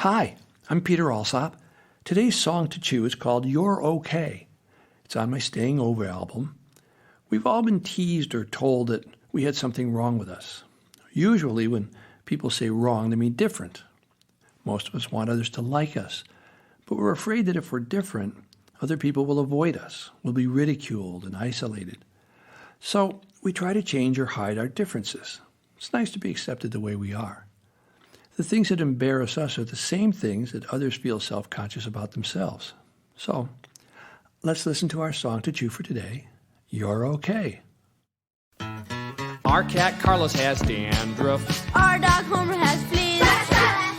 Hi, I'm Peter Alsop. Today's song to chew is called You're Okay. It's on my Stayin Over album. We've all been teased or told that we had something wrong with us. Usually when people say wrong, they mean different. Most of us want others to like us, but we're afraid that if we're different, other people will avoid us, will be ridiculed and isolated. So we try to change or hide our differences. It's nice to be accepted the way we are. The things that embarrass us are the same things that others feel self-conscious about themselves. So let's listen to our song to chew for today, You're Okay. Our cat Carlos has dandruff. Our dog Homer has fleas.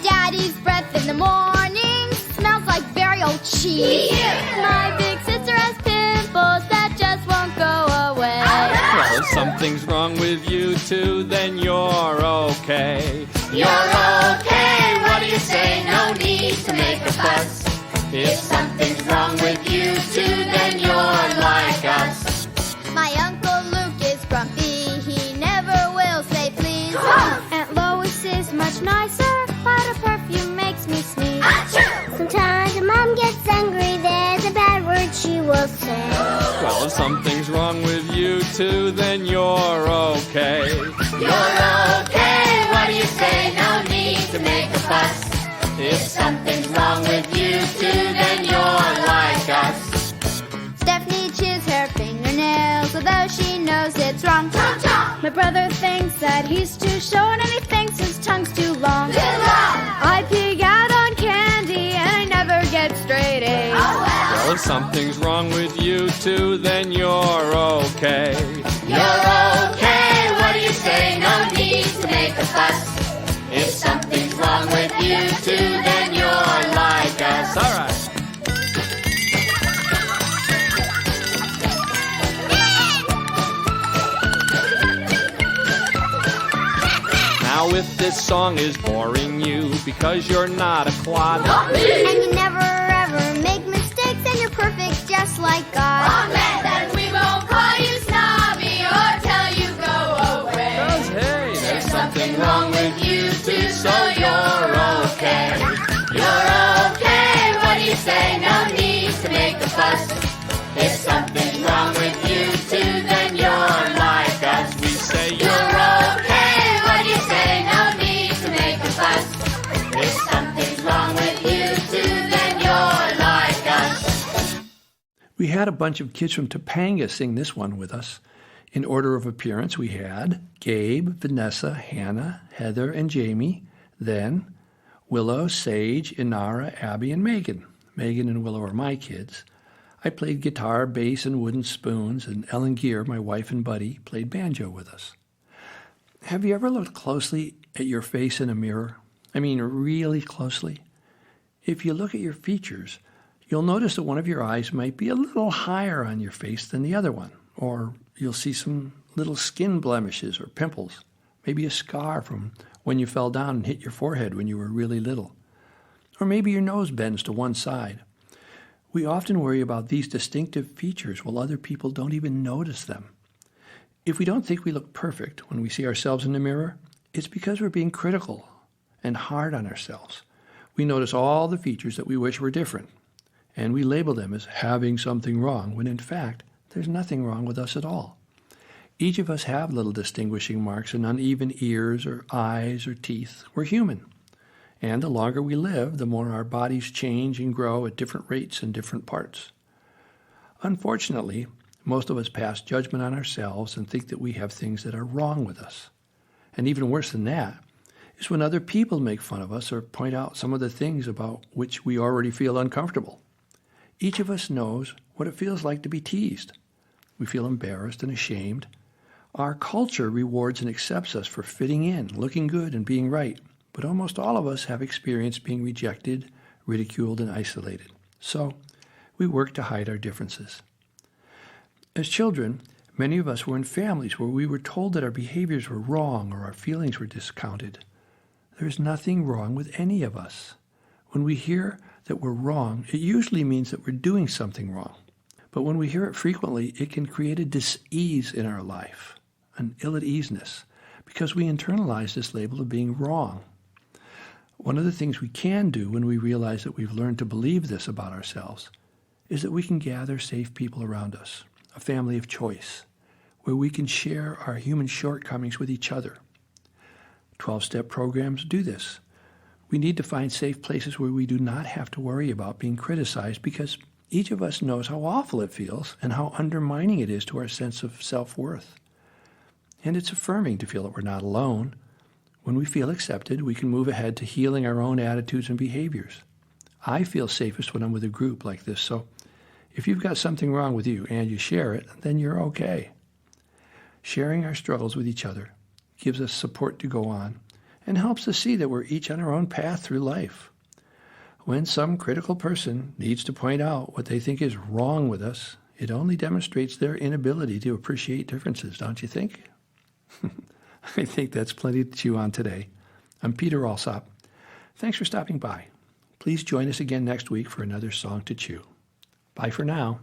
Daddy's breath in the morning smells like very old cheese. My big sister has pimples that just won't go away. Well, if something's wrong with you too, then you're okay. You're okay, what do you say? No need to make a fuss. If something's wrong with you too, then you're like us. My Uncle Luke is grumpy, he never will say please. Aunt Lois is much nicer, but her perfume makes me sneeze. Sometimes your mom gets angry, there's a bad word she will say. Well, if something's wrong with you too, then you're okay. You're okay, what do you say? No need to make a fuss. If something's wrong with you too, then you're like us. Stephanie chews her fingernails, although she knows it's wrong. My brother thinks that he's too short, and he thinks his tongue's too long. I pig out on candy, and I never get straight A's. Well, if something's wrong with you too, then you're okay. You're okay, what do you say? No need to make a fuss. If something's wrong with you too, then you're like us. All right. Now if this song is boring you because you're not a clod, And you never ever make mistakes, and you're perfect just like God. Then we won't call you snobby or tell you go away. 'cause hey, there's something wrong with you too, so you're okay. You're okay, what do you say? No need to make a fuss. If something's wrong with you too, then you're like us. We say You're okay, what do you say? No need to make a fuss. if something's wrong with you too, then you're like us. We had a bunch of kids from Topanga sing this one with us. In order of appearance, we had Gabe, Vanessa, Hannah, Heather, and Jamie. Then Willow, Sage, Inara, Abby, and Megan. Megan and Willow are my kids. I played guitar, bass, and wooden spoons, and Ellen Gear, my wife and buddy, played banjo with us. Have you ever looked closely at your face in a mirror? I mean, really closely? If you look at your features, you'll notice that one of your eyes might be a little higher on your face than the other one, or you'll see some little skin blemishes or pimples, maybe a scar from when you fell down and hit your forehead when you were really little. Or maybe your nose bends to one side. We often worry about these distinctive features while other people don't even notice them. If we don't think we look perfect when we see ourselves in the mirror, it's because we're being critical and hard on ourselves. We notice all the features that we wish were different, and we label them as having something wrong, when in fact, there's nothing wrong with us at all. Each of us have little distinguishing marks and uneven ears or eyes or teeth. We're human. And the longer we live, the more our bodies change and grow at different rates in different parts. Unfortunately, most of us pass judgment on ourselves and think that we have things that are wrong with us. And even worse than that is when other people make fun of us or point out some of the things about which we already feel uncomfortable. Each of us knows what it feels like to be teased. We feel embarrassed and ashamed. Our culture rewards and accepts us for fitting in, looking good, and being right. But almost all of us have experienced being rejected, ridiculed, and isolated. So we work to hide our differences. As children, many of us were in families where we were told that our behaviors were wrong or our feelings were discounted. There's nothing wrong with any of us. When we hear that we're wrong, it usually means that we're doing something wrong. But when we hear it frequently, it can create a dis-ease in our life, an ill-at-easeness, because we internalize this label of being wrong. One of the things we can do when we realize that we've learned to believe this about ourselves is that we can gather safe people around us, a family of choice, where we can share our human shortcomings with each other. 12-step programs do this. We need to find safe places where we do not have to worry about being criticized because each of us knows how awful it feels and how undermining it is to our sense of self-worth. And it's affirming to feel that we're not alone. When we feel accepted, we can move ahead to healing our own attitudes and behaviors. I feel safest when I'm with a group like this, so if you've got something wrong with you and you share it, then you're okay. Sharing our struggles with each other gives us support to go on and helps us see that we're each on our own path through life. When some critical person needs to point out what they think is wrong with us, it only demonstrates their inability to appreciate differences, don't you think? I think that's plenty to chew on today. I'm Peter Alsop. Thanks for stopping by. Please join us again next week for another Song to Chew. Bye for now.